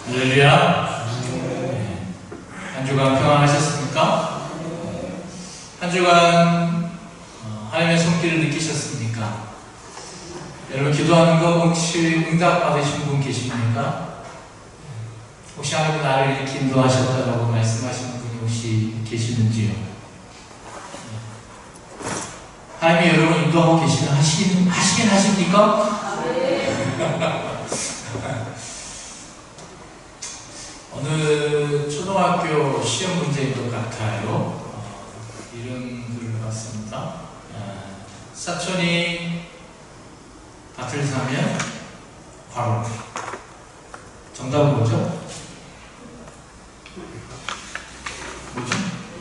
할렐루야. 한 주간 평안하셨습니까? 한 주간 하나님의 손길을 느끼셨습니까? 여러분 기도하는 거 혹시 응답 받으신 분 계십니까? 혹시 하나님 나를 이렇게 인도하셨다라고 말씀하시는 분이 혹시 계시는지요? 하나님이 여러분 인도하고 계시면 하시긴 하십니까? 어느 초등학교 시험 문제인 것 같아요. 이런 글을 봤습니다. 사촌이 밭을 사면 과로. 정답은 뭐죠?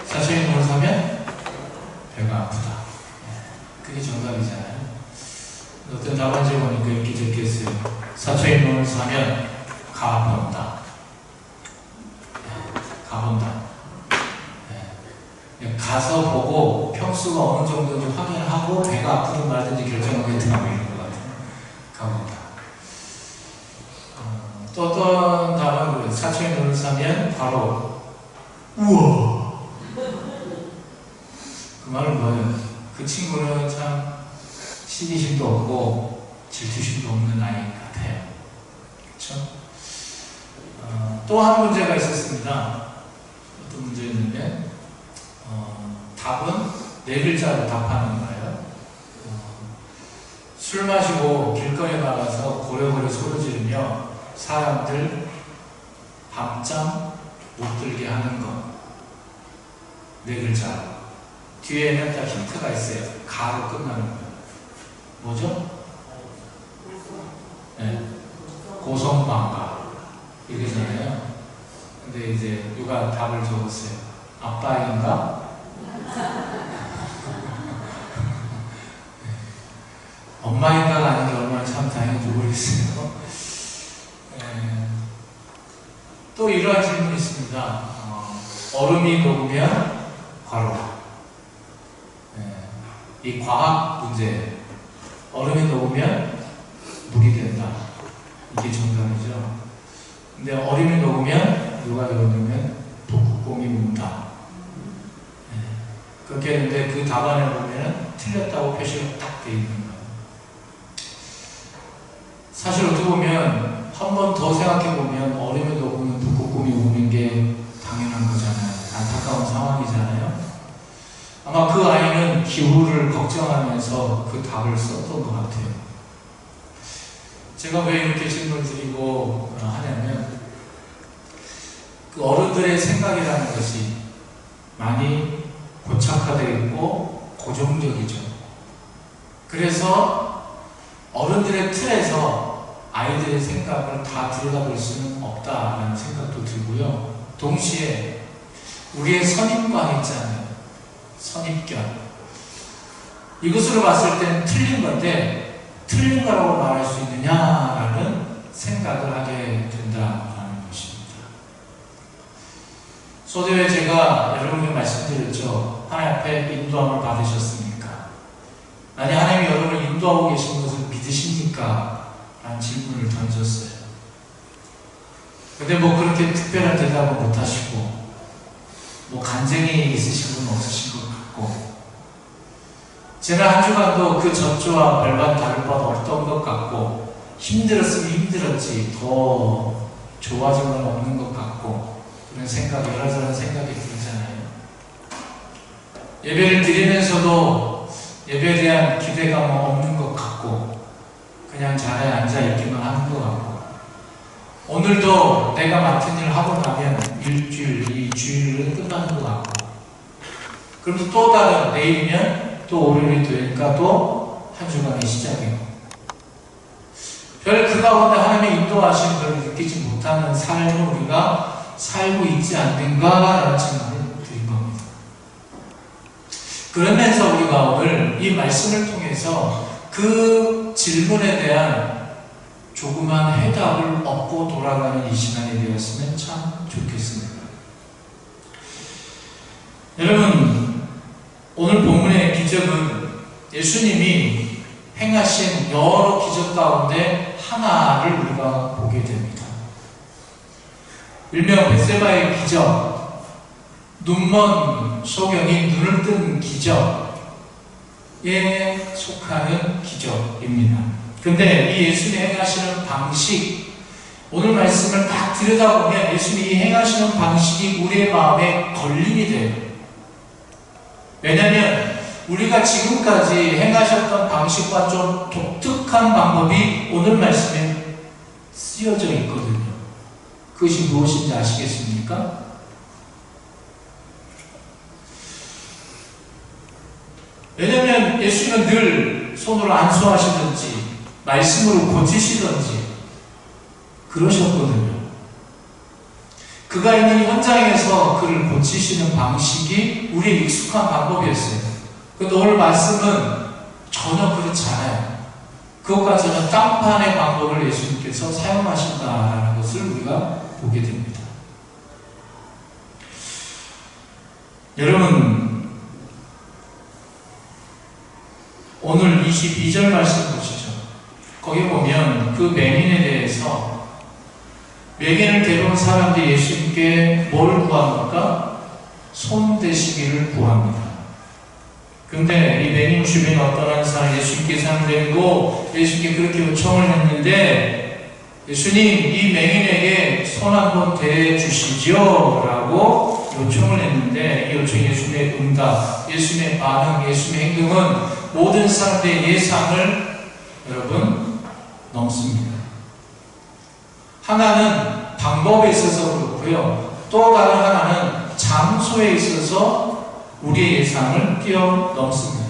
사촌이 돈을 사면 배가 아프다. 그게 정답이잖아요. 어떤 답안지 보니까 이렇게 적혀있어요. 사촌이 돈을 사면 가본다. 가서 보고 평수가 어느 정도인지 확인하고 배가 아프든 말든지 결정하겠더라고 이런 것 같아요. 가본다. 또 어떤 답은 사촌이 돈을 사면 바로 우와. 그 말은 뭐예요? 그 친구는 참 시기심도 없고 질투심도 없는 아이 같아요. 그렇죠? 또 한 문제가 있었습니다. 어떤 문제였냐면 답은 네 글자로 답하는 거예요. 술 마시고 길거리에 나가서 고래고래 소리 지르며 사람들 밤잠 못 들게 하는 것. 네 글자. 뒤에는 딱 힌트가 있어요. 가로 끝나는 거예요. 뭐죠? 네. 고성방가. 이거잖아요. 근데 이제 누가 답을 적었어요. 아빠인가? 엄마인가가 아닌 게 얼마나 참 다행인지 모르겠어요. 또 이러한 질문이 있습니다. 얼음이 녹으면 과로. 이 과학 문제. 얼음이 녹으면 물이 된다. 이게 정답이죠. 근데 얼음이 녹으면 누가 이러냐면 북극곰이 문다. 그렇게 했는데 그 답안에 보면 틀렸다고 표시가 딱 돼 있는 거예요. 사실 어떻게 보면 한 번 더 생각해 보면 얼음이 녹으면 북극곰이 우는 게 당연한 거잖아요. 안타까운 상황이잖아요. 아마 그 아이는 기후를 걱정하면서 그 답을 썼던 것 같아요. 제가 왜 이렇게 질문을 드리고 하냐면 그 어른들의 생각이라는 것이 많이 고착화되어 있고 고정적이죠. 그래서 어른들의 틀에서 아이들의 생각을 다 들여다볼 수는 없다라는 생각도 들고요. 동시에 우리의 선입관이 있잖아요. 선입견. 이것으로 봤을 때는 틀린 건데 틀린 거라고 말할 수 있느냐라는 생각을 하게 된다라는 것입니다. 소대에 제가 여러분에게 말씀드렸죠. 하나님 앞에 인도함을 받으셨습니까? 아니 하나님이 여러분을 인도하고 계신 것을 믿으십니까? 라는 질문을 던졌어요. 근데 뭐 그렇게 특별한 대답은 못하시고 뭐 간증이 있으신 분은 없으신 것 같고 지난 한 주간도 그 전주와 별반 다를 바가 없던 것 같고 힘들었으면 힘들었지 더 좋아진 건 없는 것 같고 그런 생각, 이런저런 생각이 들잖아요. 예배를 드리면서도 예배에 대한 기대감은 없는 것 같고 그냥 자리에 앉아있기만 하는 것 같고 오늘도 내가 맡은 일 하고 나면 일주일, 이 주일은 끝나는 것 같고 그러면서 또 다른 내일이면 또 월요일이 되니까 또 한 주간의 시작이고 별 그 가운데 하나님의 인도하신 걸 느끼지 못하는 삶을 우리가 살고 있지 않는가라는 질문을 드린 겁니다. 그러면서 우리가 오늘 이 말씀을 통해서 그 질문에 대한 조그만 해답을 얻고 돌아가는 이 시간이 되었으면 참 좋겠습니다. 여러분, 오늘 본문의 기적은 예수님이 행하신 여러 기적 가운데 하나를 우리가 보게 됩니다. 일명 벳세바의 기적, 눈먼 소경이 눈을 뜬 기적에 속하는 기적입니다. 근데 이 예수님이 행하시는 방식, 오늘 말씀을 딱 들여다보면 예수님이 행하시는 방식이 우리의 마음에 걸림이 돼요. 왜냐하면 우리가 지금까지 행하셨던 방식과 좀 독특한 방법이 오늘 말씀에 쓰여져 있거든요. 그것이 무엇인지 아시겠습니까? 왜냐하면 예수님은 늘 손으로 안수하시든지 말씀으로 고치시든지 그러셨거든요. 그가 있는 현장에서 그를 고치시는 방식이 우리의 익숙한 방법이었어요. 그런데 오늘 말씀은 전혀 그렇지 않아요. 그것과 전혀 딴판의 방법을 예수님께서 사용하신다는 것을 우리가 보게 됩니다. 여러분, 오늘 22절 말씀 보시죠. 거기 보면 그 맹인에 대해서 맹인을 데려온 사람들이 예수님께 뭘 구합니까? 손 대시기를 구합니다. 근데 이 맹인 주변에 어떤 한 사람 예수님께 상대고 예수님께 그렇게 요청을 했는데 예수님 이 맹인에게 손 한번 대주시죠 라고 요청을 했는데 이 요청이 예수님의 응답, 예수님의 반응, 예수님의 행동은 모든 사람들의 예상을 여러분 넘습니다. 하나는 방법에 있어서 그렇고요. 또 다른 하나는 장소에 있어서 우리의 예상을 뛰어넘습니다.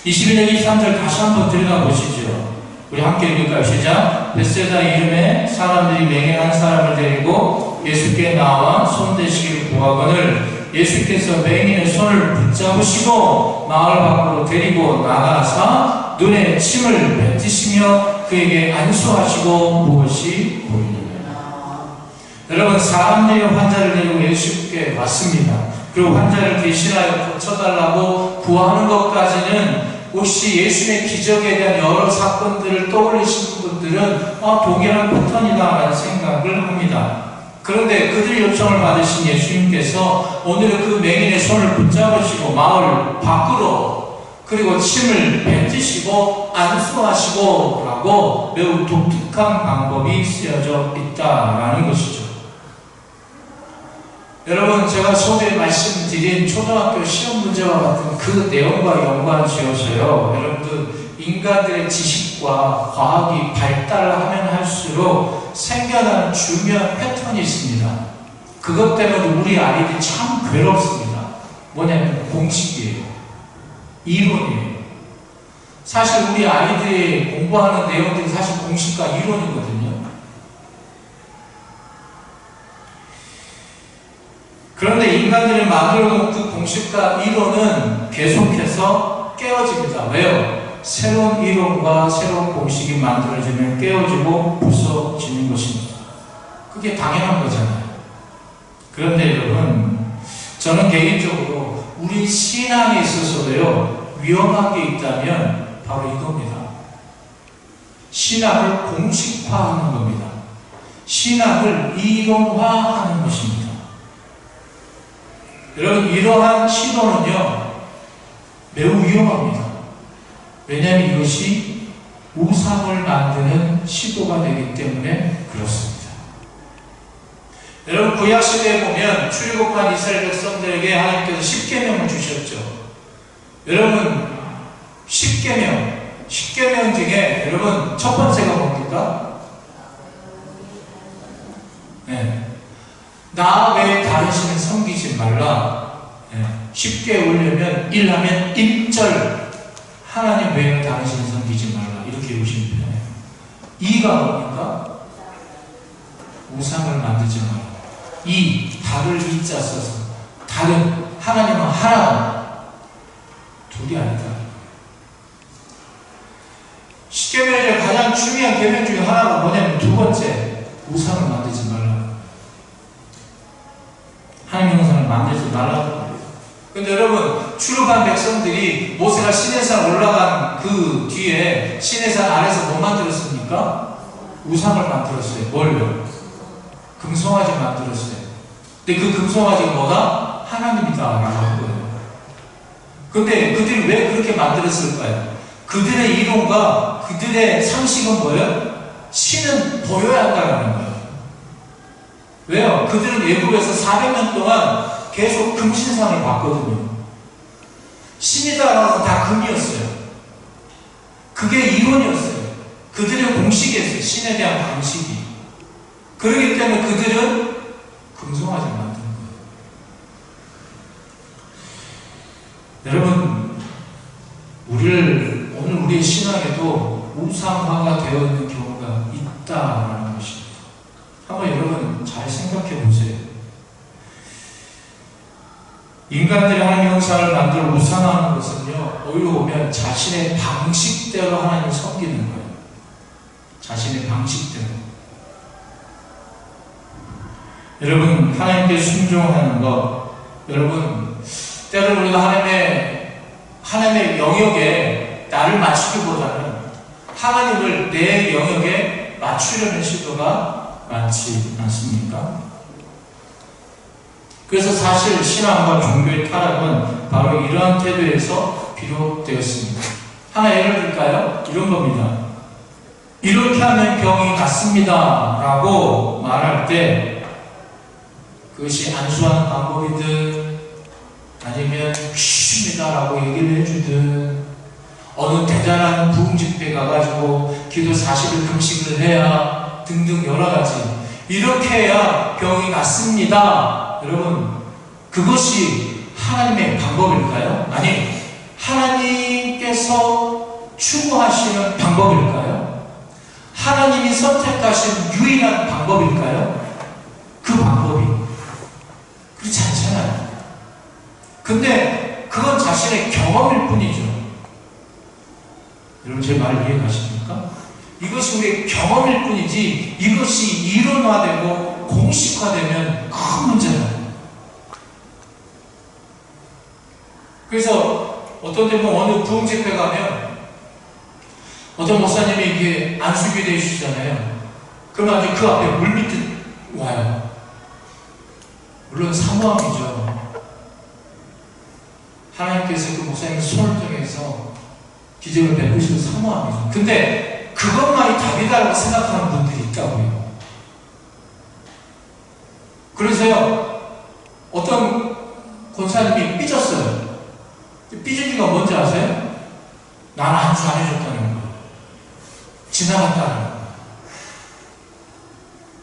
21절 23절 다시 한번 들여다보시죠. 우리 함께 읽을까요? 시작. 벳세다 이름에 사람들이 맹인한 사람을 데리고 예수께 나와 손 대시기를 구하거늘 예수께서 맹인의 손을 붙잡으시고 마을 밖으로 데리고 나가사 눈에 침을 뱉으시며 그에게 안수하시고 무엇이 보이느냐. 여러분, 사람들이 환자를 데리고 예수께 왔습니다. 그리고 환자를 대신하여 고쳐달라고 구하는 것까지는 혹시 예수님의 기적에 대한 여러 사건들을 떠올리시는 분들은 동일한 패턴이다라는 생각을 합니다. 그런데 그들의 요청을 받으신 예수님께서 오늘은 그 맹인의 손을 붙잡으시고 마을 밖으로 그리고 침을 뱉으시고 안수하시고 라고 매우 독특한 방법이 쓰여져 있다라는 것이죠. 여러분, 제가 처음에 말씀드린 초등학교 시험 문제와 같은 그 내용과 연관지어서요, 여러분들 인간들의 지식과 과학이 발달하면 할수록 생겨나는 중요한 패턴이 있습니다. 그것 때문에 우리 아이들이 참 괴롭습니다. 뭐냐면 공식이에요. 이론이에요. 사실 우리 아이들이 공부하는 내용들이 사실 공식과 이론이거든요. 그런데 인간들이 만들어 놓은 그 공식과 이론은 계속해서 깨어집니다. 왜요? 새로운 이론과 새로운 공식이 만들어지면 깨어지고 부서지는 것입니다. 그게 당연한 거잖아요. 그런데 여러분, 저는 개인적으로 우리 신앙에 있어서도요, 위험한 게 있다면 바로 이겁니다. 신학을 공식화하는 겁니다. 신학을 이론화하는 것입니다. 여러분, 이러한 시도는요, 매우 위험합니다. 왜냐하면 이것이 우상을 만드는 시도가 되기 때문에 그렇습니다. 여러분, 구약시대에 보면 출애굽한 이스라엘 백성들에게 하나님께서 10계명을 주셨죠. 여러분, 10계명 중에 여러분 첫 번째가 뭡니까? 네. 나 외에 다른 신을 섬기지 말라. 쉽게 올려면 1하면 1절 하나님 외에 다른 신을 섬기지 말라. 이렇게 보시면 편해요. 2가 뭡니까? 우상을 만들지 말라. 2, 달을 이자 써서 다른 하나님은 하나, 둘이 아니다. 십계명의 가장 중요한 계명 중에 하나가 뭐냐면 두 번째, 우상을 만들지 말라. 하나님 형상을 만들지 말라고 말해요. 근데 여러분, 출애굽한 백성들이 모세가 시내산 올라간 그 뒤에 시내산 아래서 뭐 만들었습니까? 우상을 만들었어요. 뭘요? 금송아지 만들었어요. 근데 그 금송아지가 뭐다? 하나님이다 라고 한 거예요. 근데 그들이 왜 그렇게 만들었을까요? 그들의 이론과 그들의 상식은 뭐예요? 신은 보여야 한다는 거예요. 왜요? 그들은 외국에서 400년 동안 계속 금신상을 봤거든요. 신이다라고 다 금이었어요. 그게 이론이었어요. 그들의 공식이었어요. 신에 대한 방식이. 그렇기 때문에 그들은 금송아지를 만든 거예요. 여러분, 오늘 우리의 신앙에도 우상화가 되어 있는 경우가 있다라는 것입니다. 한번 여러분 잘 생각해 보세요. 인간들이 하나님의 형상을 만들어 우상화하는 것은요, 오히려 보면 자신의 방식대로 하나님을 섬기는 거예요. 자신의 방식대로. 여러분, 하나님께 순종하는 것, 여러분, 때로는 우리가 하나님의 영역에 나를 맞추기보다는 하나님을 내 영역에 맞추려는 시도가 많지 않습니까? 그래서 사실 신앙과 종교의 타락은 바로 이러한 태도에서 비롯되었습니다. 하나 예를 들까요? 이런 겁니다. 이렇게 하면 병이 낫습니다 라고 말할 때 그것이 안수하는 방법이든 아니면 귀신이다 라고 얘기를 해주든 어느 대단한 부흥 집회 가가지고 기도 40일 금식을 해야 등등 여러 가지 이렇게 해야 병이 낫습니다. 여러분, 그것이 하나님의 방법일까요? 아니, 하나님께서 추구하시는 방법일까요? 하나님이 선택하신 유일한 방법일까요? 그 방법이 그렇지 않잖아요. 근데 그건 자신의 경험일 뿐이죠. 여러분, 제 말 이해가십니까? 이것이 우리의 경험일 뿐이지 이것이 이론화되고 공식화되면 큰 문제예요. 그래서 어떤 때 어느 부흥 집회 가면 어떤 목사님이 이게 안수기도 해주시잖아요. 그러면 아주 그 앞에 물밑에 와요. 물론 사모함이죠. 하나님께서 그 목사님의 손을 통해서 기적을 베푸시는 사모함이죠. 근데 그것만이 답이다라고 생각하는 분들이 있다고요. 그래서요, 어떤 권사님이 삐졌어요. 삐진 이유가 뭔지 아세요? 나는 안수 안 해줬다는 거예요. 지나갔다는 거예요.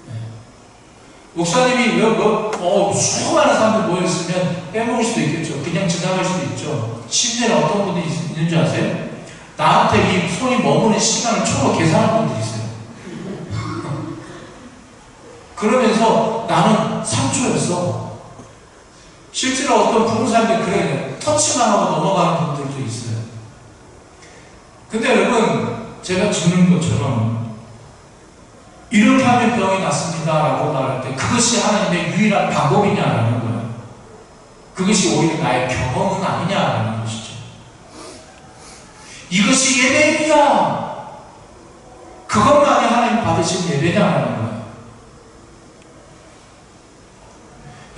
네. 목사님이 수많은 사람들 모였으면 빼먹을 수도 있겠죠. 그냥 지나갈 수도 있죠. 심지어는 어떤 분들이 있는 줄 아세요? 나한테 이 손이 머무는 시간을 초로 계산하는 분들이 있어요. 그러면서 나는 3초였어. 실제로 어떤 부흥사람들이 그래요. 터치만 하고 넘어가는 분들도 있어요. 근데 여러분, 제가 주는 것처럼 이렇게 하면 병이 낫습니다 라고 말할 때 그것이 하나님의 유일한 방법이냐라는 거예요. 그것이 오히려 나의 경험은 아니냐라는 것이죠. 이것이 예배입니다. 그것만이 하나님 받으신 예배냐라는 거예요.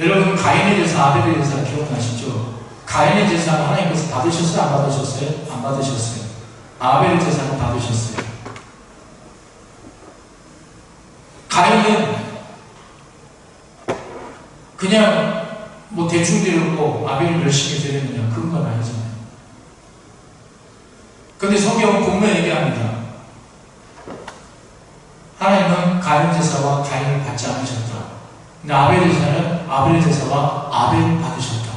여러분, 가인의 제사, 아벨의 제사 기억나시죠? 가인의 제사는 하나님께서 받으셨어요? 안 받으셨어요? 안 받으셨어요. 아벨의 제사는 받으셨어요. 가인은 그냥 대충 드렸고 아벨을 열심히 드렸느냐, 그런 건 아니잖아요. 근데 성경은 분명히 얘기합니다. 하나님은 가인 제사와 가인을 받지 않으셨다. 근데 아벨의 제사는 아벨의 제사와 아벨을 받으셨다.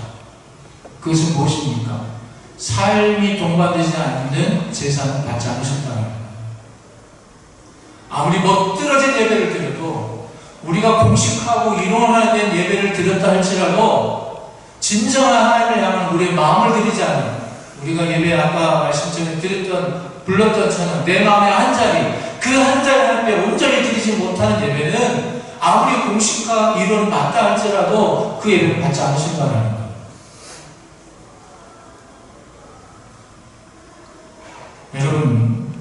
그것은 무엇입니까? 삶이 동반되지 않는 제사는 받지 않으셨다는 거예요. 아무리 멋들어진 예배를 드려도 우리가 공식하고 이론화된 예배를 드렸다 할지라도 진정한 하나님을 향한 우리의 마음을 드리지 않는, 우리가 예배 아까 말씀 전에 불렀던 찬양, 내 마음의 한 자리, 그 한 자리 앞에 온전히 드리지 못하는 예배는 아무리 공식화 이론 맞다 할지라도 그 예배를 받지 않으신다는 거예요. 여러분,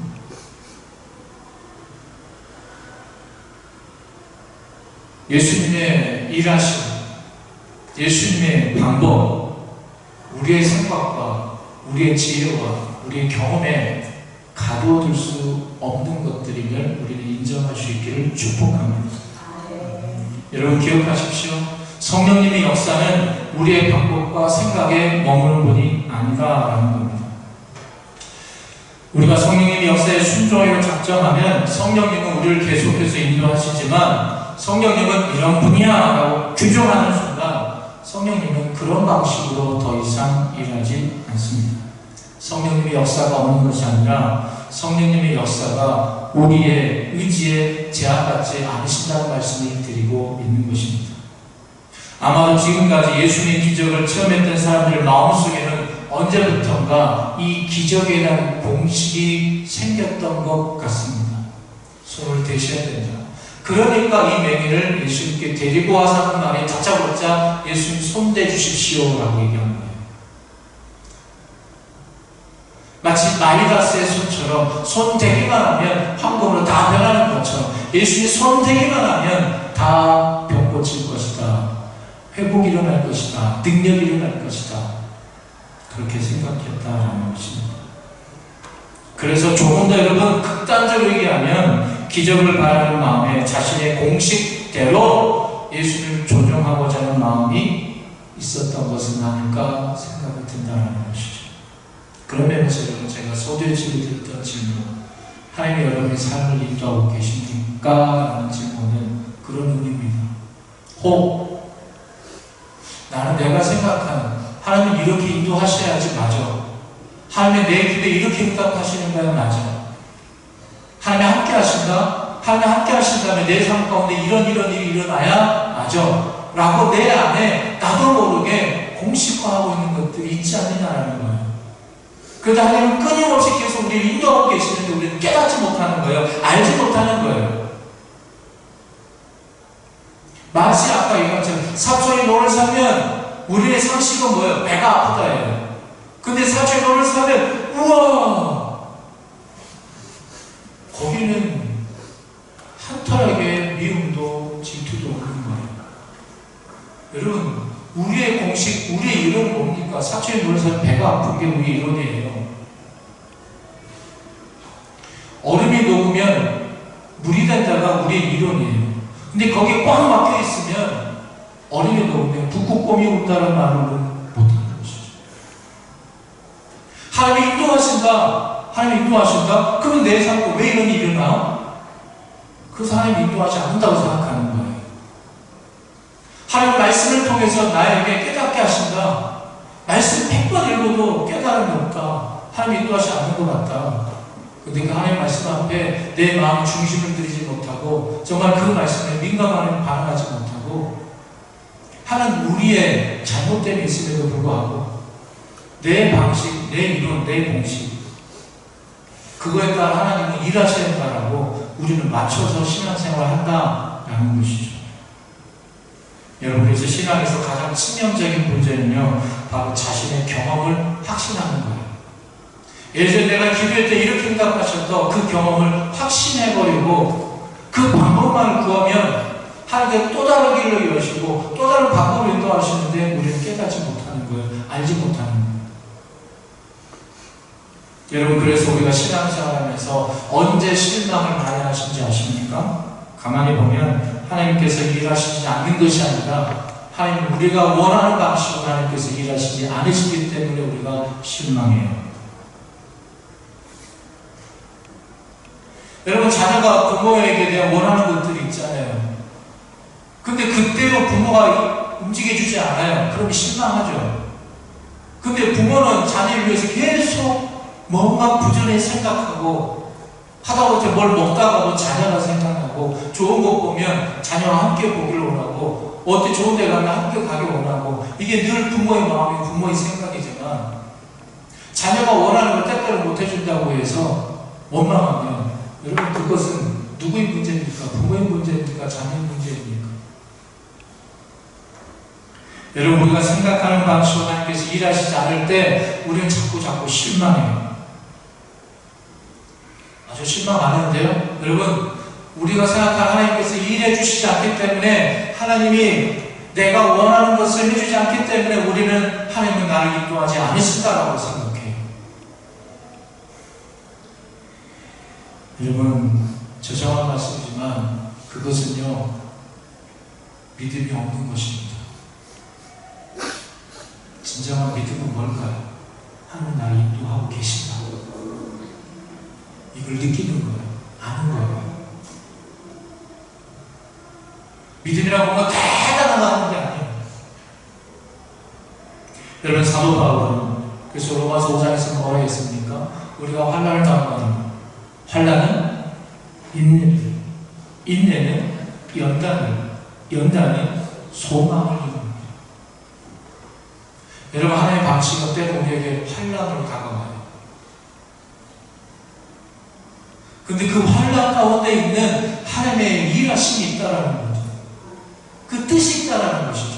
예수님의 일하심, 예수님의 방법, 우리의 생각과 우리의 지혜와 우리의 경험에 가둬둘 수 없는 것들임을 우리는 인정할 수 있기를 축복합니다. 여러분 기억하십시오. 성령님의 역사는 우리의 방법과 생각에 머무는 분이 아니다라는 겁니다. 우리가 성령님의 역사에 순종하기로 작정하면 성령님은 우리를 계속해서 인도하시지만 성령님은 이런 분이야 라고 규정하는 순간 성령님은 그런 방식으로 더 이상 일하지 않습니다. 성령님의 역사가 없는 것이 아니라 성령님의 역사가 우리의 의지에 제한받지 않으신다는 말씀을 드리고 있는 것입니다. 아마도 지금까지 예수님의 기적을 체험했던 사람들 마음속에는 언제부턴가 이 기적에 대한 공식이 생겼던 것 같습니다. 손을 대셔야 된다. 그러니까 이 맹인을 예수님께 데리고 와서 하는 말에 다짜고짜 예수님 손대 주십시오 라고 얘기하는 거예요. 마치 마이다스의 손처럼 손 대기만 하면 황금으로 다 변하는 것처럼 예수님이 손 대기만 하면 다 병 고칠 것이다. 회복이 일어날 것이다. 능력이 일어날 것이다. 그렇게 생각했다라는 것입니다. 그래서 조금 더 여러분 극단적으로 얘기하면 기적을 바라는 마음에 자신의 공식대로 예수님을 조종하고자 하는 마음이 있었던 것은 아닐까 생각이 든다는 것이죠. 그런 면에서 여러분 제가 서두에 드렸던 질문, 하나님이 여러분의 삶을 인도하고 계십니까? 라는 질문은 그런 의미입니다. 혹 나는 내가 생각하는 하나님 이렇게 인도하셔야지 맞아. 하나님의 내 기도에 이렇게 응답하시는 거야 맞아. 하나님 함께 하신다? 하나님 함께 하신다면 내 삶 가운데 이런 일이 일어나야 맞아. 라고 내 안에 나도 모르게 공식화하고 있는 것들이 있지 않느냐라는 거예요. 그러다 하나님은 끊임없이 계속 우리를 인도하고 계시는데 우리는 깨닫지 못하는 거예요. 알지 못하는 거예요. 마치 아까 얘기한 것처럼 사촌이 너를 사면 우리의 상식은 뭐예요? 배가 아프다예요. 근데 사촌이 너를 사면 우와! 거기는 한털하게 미움도 질투도 없는 거예요. 여러분 우리의 공식, 우리의 이론은 뭡니까? 사촌이 너를 사면 배가 아픈 게 우리의 이론이에요. 얼음이 녹으면 물이 된다가 우리의 이론이에요. 근데 거기에 꽉 막혀 있으면 얼음이 녹으면 북극곰이 온다는 말로는 못하는 것이죠. 하나님이 인도하신다. 하나님이 인도하신다. 그러면 내 삶에 왜 이런 일이 일어나? 그래서 하나님이 인도하지 않는다고 생각하는 거예요. 하나님 말씀을 통해서 나에게 깨닫게 하신다. 말씀 100번 읽어도 깨달음이 없다. 하나님 인도하지 않는 것 같다. 근데 그 하나님 말씀 앞에 내 마음의 중심을 들이지 못하고 정말 그 말씀에 민감하게 반응하지 못하고 하는 우리의 잘못됨이 있음에도 불구하고 내 방식, 내 이론, 내 공식 그거에 따라 하나님은 일하셔야 한다라고 우리는 맞춰서 신앙생활을 한다라는 것이죠. 여러분 그래서 신앙에서 가장 치명적인 문제는요 바로 자신의 경험을 확신하는 거예요. 예를 들어 내가 기도할 때 이렇게 응답하셔도 그 경험을 확신해버리고 그 방법만 구하면 하나님께서 또 다른 길로 이루시고 또 다른 방법을 인도하시는데 우리는 깨닫지 못하는 거예요. 알지 못하는 거예요. 여러분 그래서 우리가 신앙생활하면서 언제 실망을 많이 하신지 아십니까? 가만히 보면 하나님께서 일하시지 않는 것이 아니라 하나님 우리가 원하는 방식으로 하나님께서 일하시지 않으시기 때문에 우리가 실망해요. 여러분 자녀가 부모에게 대한 원하는 것들이 있잖아요. 근데 그때로 부모가 움직여주지 않아요. 그럼 실망하죠. 근데 부모는 자녀를 위해서 계속 뭔가 부전히 생각하고 하다못해 뭘 먹다가도 자녀가 생각나고 좋은 것 보면 자녀와 함께 보기를 원하고 어디 좋은 데 가면 함께 가길 원하고 이게 늘 부모의 마음이 부모의 생각이지만 자녀가 원하는 걸 때때로 못 해준다고 해서 원망하면 여러분 그것은 누구의 문제입니까? 부모의 문제입니까? 자녀의 문제입니까? 여러분 우리가 생각하는 방식으로 하나님께서 일하시지 않을 때 우리는 자꾸 실망해요. 아주 실망 안 했는데요? 여러분 우리가 생각한 하나님께서 일해 주시지 않기 때문에, 하나님이 내가 원하는 것을 해주지 않기 때문에 우리는 하나님은 나를 인도하지 않으신다라고 생각해요. 여러분, 죄송한 말씀이지만 그것은요, 믿음이 없는 것입니다. 진정한 믿음은 뭘까요? 하나님 나를 인도하고 계신다. 이걸 느끼는 거예요. 아는 거예요. 믿음이라고 뭔가 대단한 거 하는 게 아니에요. 여러분, 사도 바울은 그래서 로마서 5장에서 뭐라 했습니까? 우리가 환난을 당하면 환난은 인내를, 인내는 연단을, 연단은 소망을 이룹니다. 여러분, 하나님의 방식은 때로 우리에게 환난으로 다가와요. 근데 그 환난 가운데 있는 하나님의 일하심이 있다라는 거죠. 그 뜻이 있다라는 것이죠.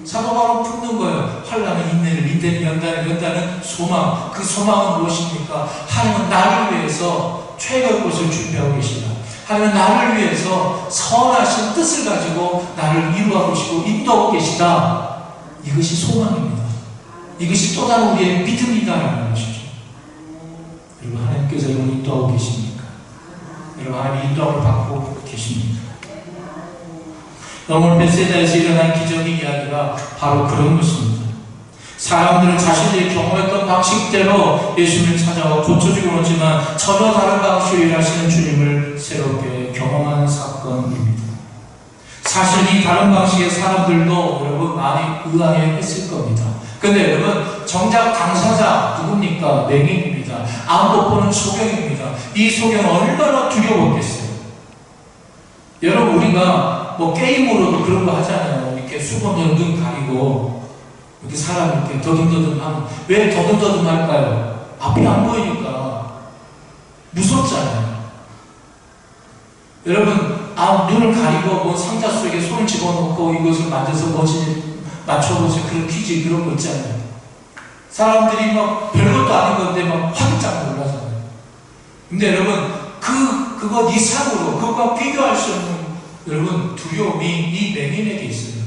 사도 바울은 품는 거예요. 환난은 인내를, 인내는 연단을, 연단은 소망. 그 소망은 무엇입니까? 하나님은 나를 위해서 최고의 것을 준비하고 계시다. 하나님은 나를 위해서 선하신 뜻을 가지고 나를 이루어 보시고 인도하고 계시다. 이것이 소망입니다. 이것이 또 다른 우리의 믿음이다라는 것이죠. 여러분, 하나님께서 여러분 인도하고 계십니까? 여러분, 하나님의 인도함을 받고 계십니까? 오늘 베세다에서 일어난 기적의 이야기가 바로 그런 것입니다. 사람들은 자신들이 경험했던 방식대로 예수님을 찾아와 고쳐주고 오지만 전혀 다른 방식으로 일하시는 주님을 새롭게 경험한 사건입니다. 사실 이 다른 방식의 사람들도 여러분 많이 의아해 했을 겁니다. 근데 여러분, 정작 당사자 누굽니까? 맹인입니다. 아무도 보는 소경입니다. 이 소경은 얼마나 두려웠겠어요. 여러분, 우리가 뭐 게임으로도 그런 거 하잖아요. 이렇게 수건으로 눈 가리고 이렇게 사람 이렇게 더듬더듬하면, 왜 더듬더듬할까요? 앞이 안 보이니까 무섭잖아요. 여러분, 눈을 가리고 뭐 상자 속에 손을 집어넣고 이것을 만져서 뭐지 맞춰보세요. 그런 퀴즈 그런 거 있잖아요. 사람들이 막 별것도 아닌 건데 막 화들짝 놀라잖아요. 근데 여러분, 그것 이상으로, 그것과 비교할 수 없는 여러분 두려움이 이 맹인에게 있어요.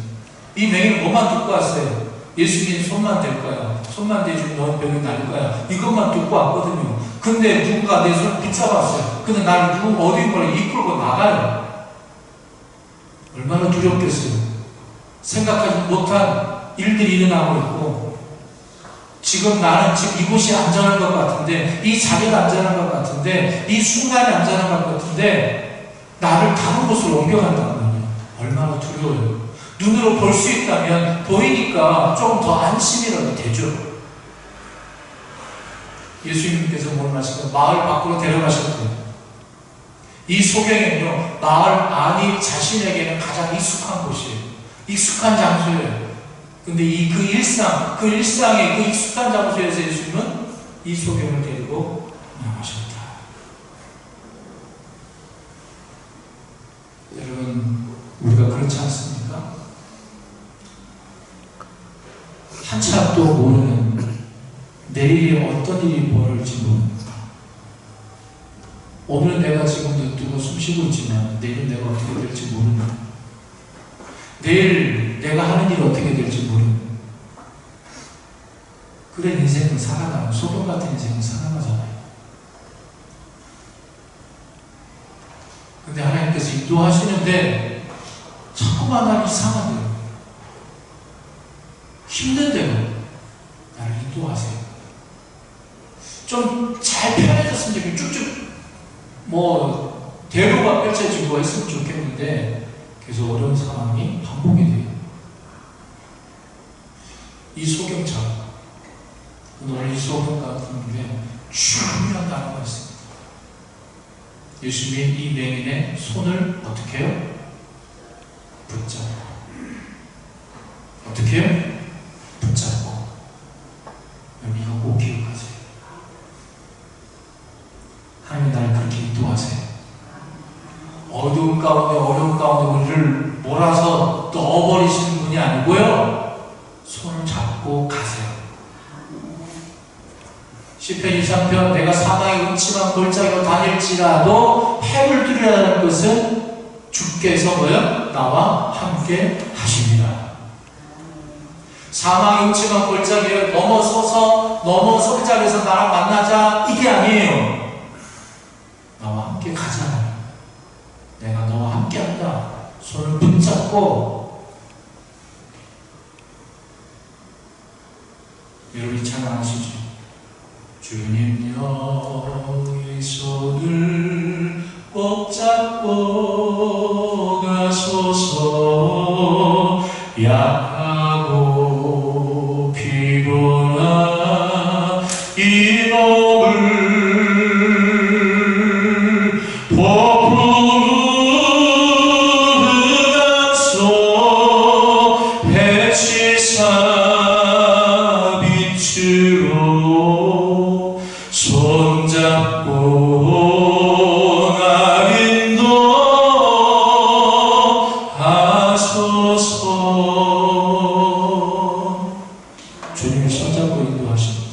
이 맹인은 뭐만 듣고 왔어요? 예수님 손만 댈 거야. 손만 대주면 너는 병이 날 거야. 이것만 듣고 왔거든요. 근데 누군가 내 손을 붙잡았어요. 근데 나를 어디로 이끌고 나가요. 얼마나 두렵겠어요. 생각하지 못한 일들이 일어나고 있고, 지금 나는 지금 이곳이 안전한 것 같은데, 이 자리가 안전한 것 같은데, 이 순간이 안전한 것 같은데 나를 다른 곳으로 옮겨간다는 거예요. 얼마나 두려워요. 눈으로 볼 수 있다면 보이니까 조금 더 안심이라도 되죠. 예수님께서 뭘 말씀하시면 마을 밖으로 데려가셨대요. 이 소경은요, 마을 안이 자신에게는 가장 익숙한 곳이에요. 익숙한 장소예요. 근데 그 일상의 그 익숙한 장소에서 예수님은 이 소경을 데리고 나가셨다. 여러분, 우리가 그렇지 않습니까? 한참도 모르는 내일이 어떤 일이 벌어질지 모릅니다. 오늘은 내가 지금 눈 뜨고 숨 쉬고 있지만 내일은 내가 어떻게 될지 모릅니다. 내일 내가 하는 일이 어떻게 될지 모릅니다. 그래, 인생은 살아가요. 소금 같은 인생은 살아가잖아요. 근데 하나님께서 인도하시는데 자꾸만 나는 이상한 데로, 힘든 데로 나를 인도하세요. 좀 잘 편해졌으면 좋겠고, 쭉쭉 대로가 펼쳐지고 했으면 좋겠는데 계속 어려운 상황이 반복이 돼요. 이 소경처럼 오늘 이 소경 같은 게 중요한 단어가 있습니다. 예수님이 이 맹인의 손을 어떻게 해요? 붙잡고. 어떻게 해요? 붙잡고. 여러분, 이거 꼭 기억하세요. 하나님 나를 그렇게 인도하세요. 어두운 가운데, 어려운 가운데 우리를 몰아서 넣어버리시는 분이 아니고요, 손을 잡고 가세요. 시편 23편, 내가 사망의 음침한 골짜기로 다닐지라도 샘을 뚫으라는 것은 주께서 뭐요? 나와 함께 하십니다. 사망의 음침한 골짜기를 넘어서 그 자리에서 나랑 만나자, 이게 아니에요. 나와 함께 가자. 내가 너와 함께 한다. 손을 붙잡고. 여러분이 찬양하시죠. 주님 여의 손을 꼭 잡고 가소서. 약하고 피곤한 이 몸을 폭풍하소. 해치사 빛으로 손잡고 나 인도하소서. 주님이 손잡고 인도하십니다.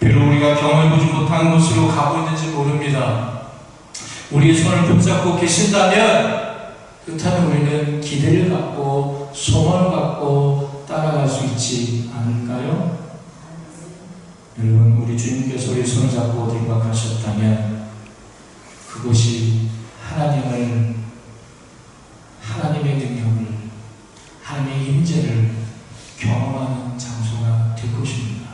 비록 우리가 경험해보지 못한 곳으로 가고 있는지 모릅니다. 우리의 손을 붙잡고 계신다면, 그렇다면 우리는 기대를 갖고 소망을 갖고 따라갈 수 있지 않을까요? 여러분, 우리 주님께서 우리의 손을 잡고 어디로 가셨다면 그곳이 하나님의 능력을, 하나님의 임재를 경험하는 장소가 될 것입니다.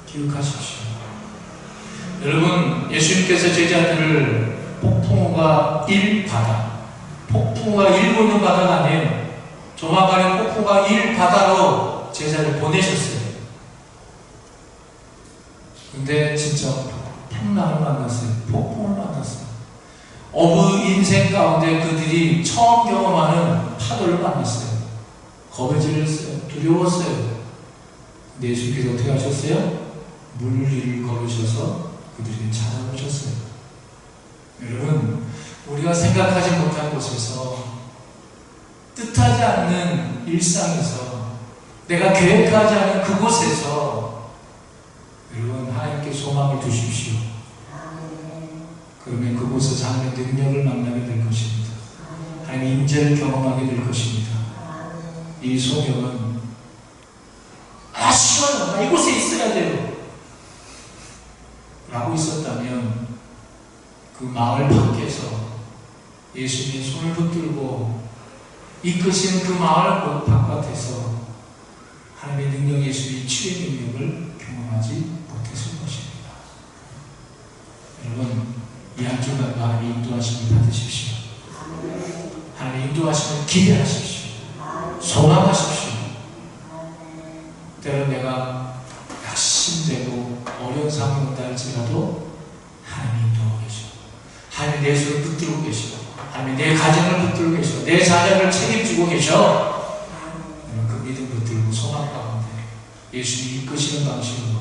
기억하십시오. 여러분, 예수님께서 제자들을 폭풍우가 폭풍우가 일고 있는 바다가 아니에요. 조만간에 폭풍우가 바다로 제자를 보내셨어요. 근데 진짜 풍랑을 만났어요. 폭풍을 만났어요. 어부 인생 가운데 그들이 처음 경험하는 파도를 만났어요. 겁에 질렸어요. 두려웠어요. 근데 예수님께서 어떻게 하셨어요? 물 위를 걸으셔서 그들에게 찾아오셨어요. 여러분, 우리가 생각하지 못한 곳에서, 뜻하지 않는 일상에서, 내가 계획하지 않은 그곳에서 여러분, 하나님께 소망을 두십시오. 그러면 그곳에서 하나님의 능력을 만나게 될 것입니다. 하나님의 임재를 경험하게 될 것입니다. 이 소녀는 싫어요. 나 이곳에 있어야 돼요. 라고 있었다면 그 마을 밖에서 예수님의 손을 붙들고 이끄시는 그 마을 바깥에서 하나님의 능력, 예수님의 치유의 능력을 경험하지 못했을 것입니다. 여러분, 이 한 주간 하나님의 인도하심을 받으십시오. 하나님의 인도하심을 기대하십시오. 소망하십시오. 때로 내가 낙심되고 어려운 상황이 온다 할지라도 하나님이 인도하고 계시고, 하나님이 내 손을 붙들고 계시고, 하나님이 내 가정을 붙들고 계시고, 내 자녀를 책임지고 계셔. 그 믿음 붙들고 소망 가운데 예수님이 이끄시는 방식으로,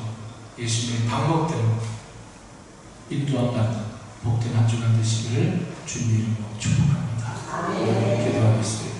예수님의 방법대로 인도함 받는 복된 한 주간 되시기를 주님 이름으로 축복합니다. 기도하겠습니다.